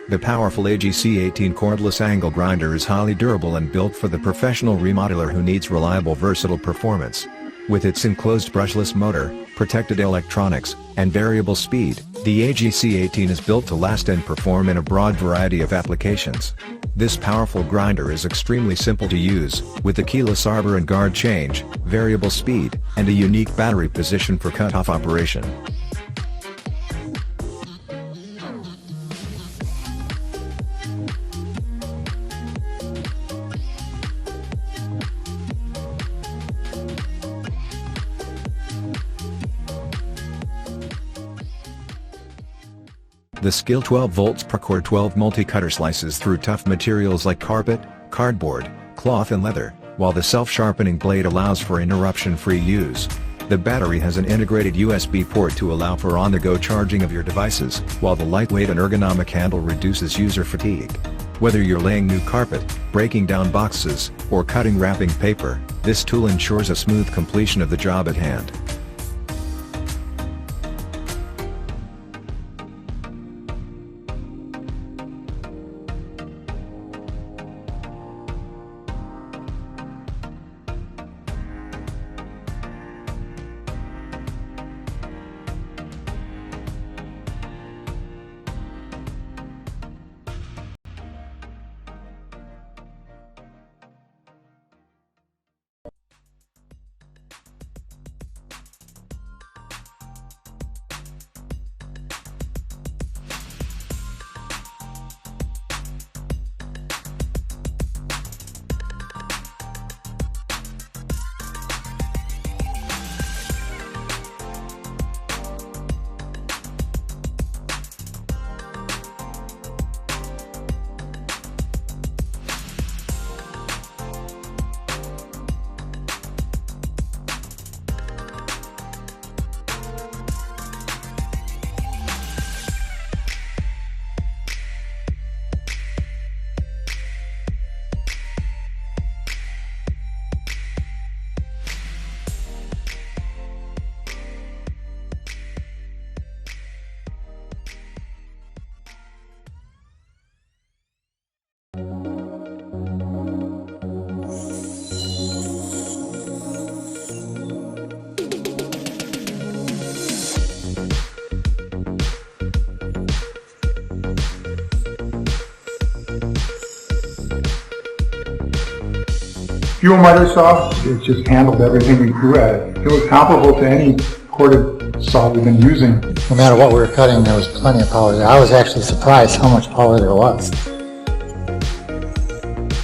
The powerful AGC18 cordless angle grinder is highly durable and built for the professional remodeler who needs reliable versatile performance. With its enclosed brushless motor, protected electronics, and variable speed, the AGC18 is built to last and perform in a broad variety of applications. This powerful grinder is extremely simple to use, with a keyless arbor and guard change, variable speed, and a unique battery position for cut-off operation. The Skil 12V PWRCore 12 multi-cutter slices through tough materials like carpet, cardboard, cloth and leather, while the self-sharpening blade allows for interruption-free use. The battery has an integrated USB port to allow for on-the-go charging of your devices, while the lightweight and ergonomic handle reduces user fatigue. Whether you're laying new carpet, breaking down boxes, or cutting wrapping paper, this tool ensures a smooth completion of the job at hand. Fuel miter saw, it just handled everything we threw at it. It was comparable to any corded saw we've been using. No matter what we were cutting, there was plenty of power there. I was actually surprised how much power there was.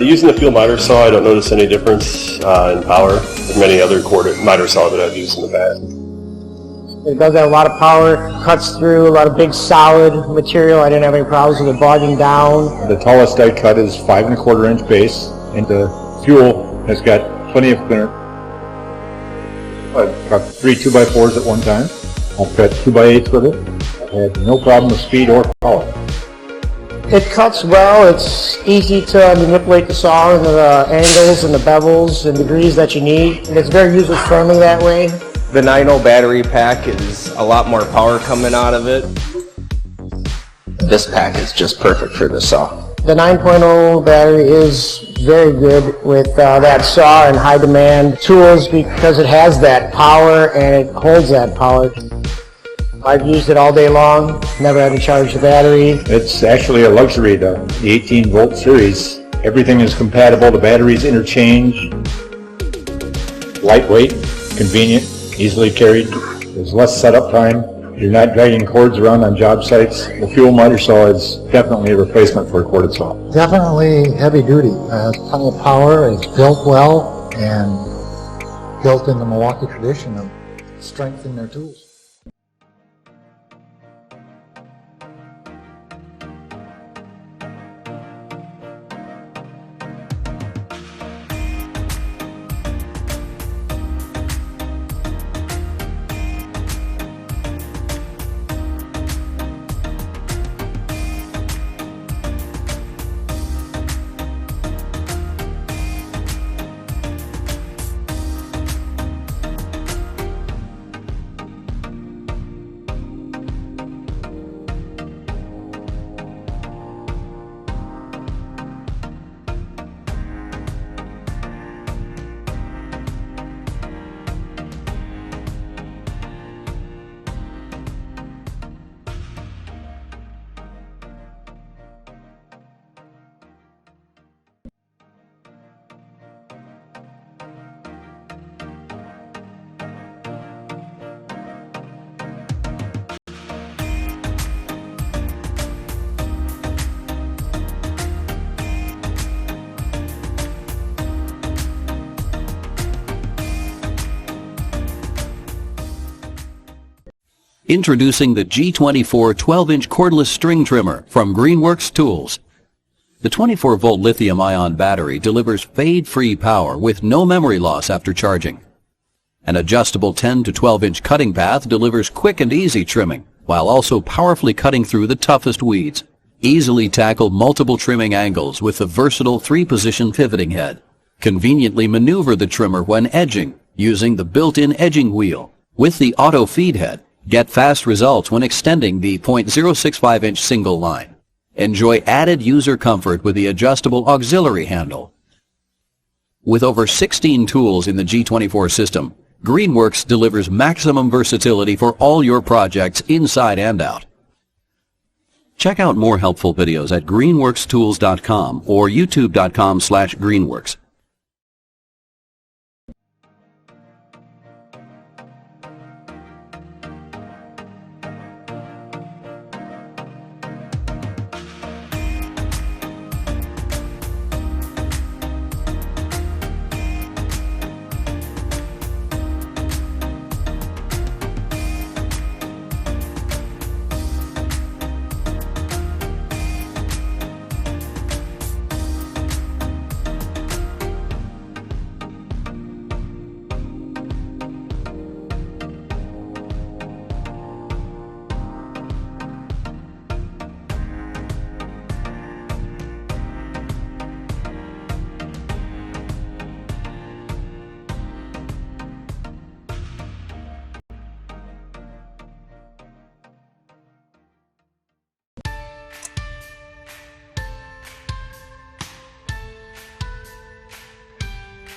Using the fuel miter saw, I don't notice any difference in power from any other corded miter saw that I've used in the past. It does have a lot of power, cuts through a lot of big solid material. I didn't have any problems with it bogging down. The tallest I cut is 5 1/4 inch base, and the fuel has got plenty of clearance. I've cut 3 2x4s at one time. I've cut 2x8s with it. I've had no problem with speed or power. It cuts well. It's easy to manipulate the saw and the angles and the bevels and degrees that you need. And it's very user-friendly that way. The 9.0 battery pack is a lot more power coming out of it. This pack is just perfect for the saw. The 9.0 battery is very good with that saw and high demand tools because it has that power and it holds that power. I've used it all day long, never had to charge the battery. It's actually a luxury, the 18-volt series. Everything is compatible, the batteries interchange. Lightweight, convenient, easily carried. There's less setup time. You're not dragging cords around on job sites. The fuel miter saw is definitely a replacement for a corded saw. Definitely heavy duty. Has plenty of power, it's built well, and built in the Milwaukee tradition of strength in their tools. Introducing the G24 12-inch cordless string trimmer from Greenworks Tools. The 24-volt lithium-ion battery delivers fade-free power with no memory loss after charging. An adjustable 10 to 12-inch cutting path delivers quick and easy trimming, while also powerfully cutting through the toughest weeds. Easily tackle multiple trimming angles with the versatile 3-position pivoting head. Conveniently maneuver the trimmer when edging using the built-in edging wheel. With the auto feed head, get fast results when extending the .065-inch single line. Enjoy added user comfort with the adjustable auxiliary handle. With over 16 tools in the G24 system, Greenworks delivers maximum versatility for all your projects inside and out. Check out more helpful videos at greenworkstools.com or youtube.com/greenworks.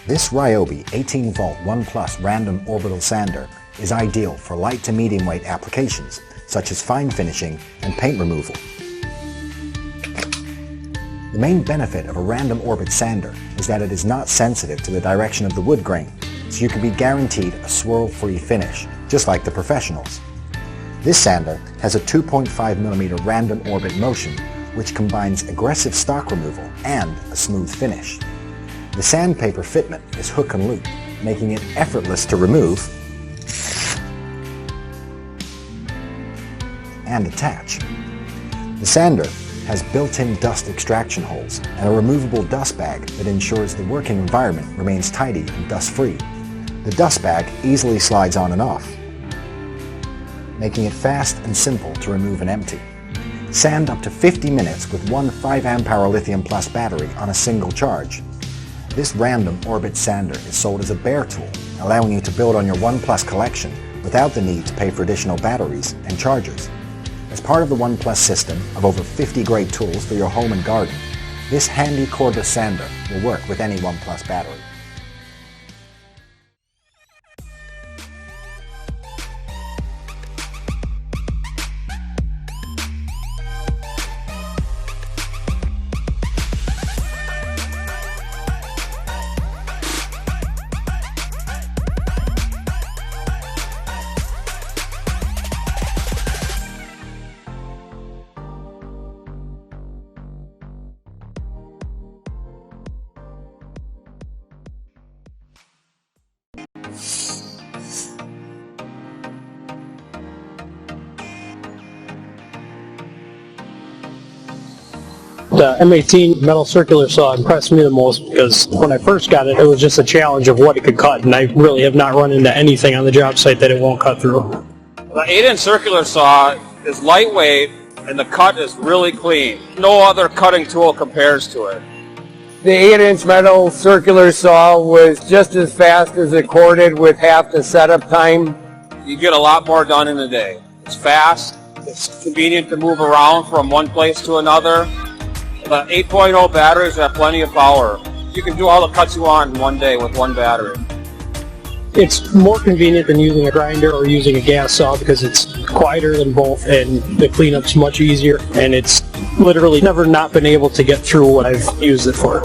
This Ryobi 18-volt 1 Plus random orbital sander is ideal for light to medium weight applications such as fine finishing and paint removal. The main benefit of a random orbit sander is that it is not sensitive to the direction of the wood grain, so you can be guaranteed a swirl-free finish, just like the professionals. This sander has a 2.5mm random orbit motion which combines aggressive stock removal and a smooth finish. The sandpaper fitment is hook and loop, making it effortless to remove and attach. The sander has built-in dust extraction holes and a removable dust bag that ensures the working environment remains tidy and dust-free. The dust bag easily slides on and off, making it fast and simple to remove and empty. Sand up to 50 minutes with one 5Ah lithium plus battery on a single charge. This random orbit sander is sold as a bare tool, allowing you to build on your 1 Plus collection without the need to pay for additional batteries and chargers. As part of the 1 Plus system of over 50 great tools for your home and garden, this handy cordless sander will work with any 1 Plus battery. The M18 metal circular saw impressed me the most because when I first got it, it was just a challenge of what it could cut, and I really have not run into anything on the job site that it won't cut through. The 8-inch circular saw is lightweight and the cut is really clean. No other cutting tool compares to it. The 8-inch metal circular saw was just as fast as it corded with half the setup time. You get a lot more done in a day. It's fast, it's convenient to move around from one place to another. The 8.0 batteries have plenty of power. You can do all the cuts you want in one day with one battery. It's more convenient than using a grinder or using a gas saw because it's quieter than both and the cleanup's much easier, and it's literally never not been able to get through what I've used it for.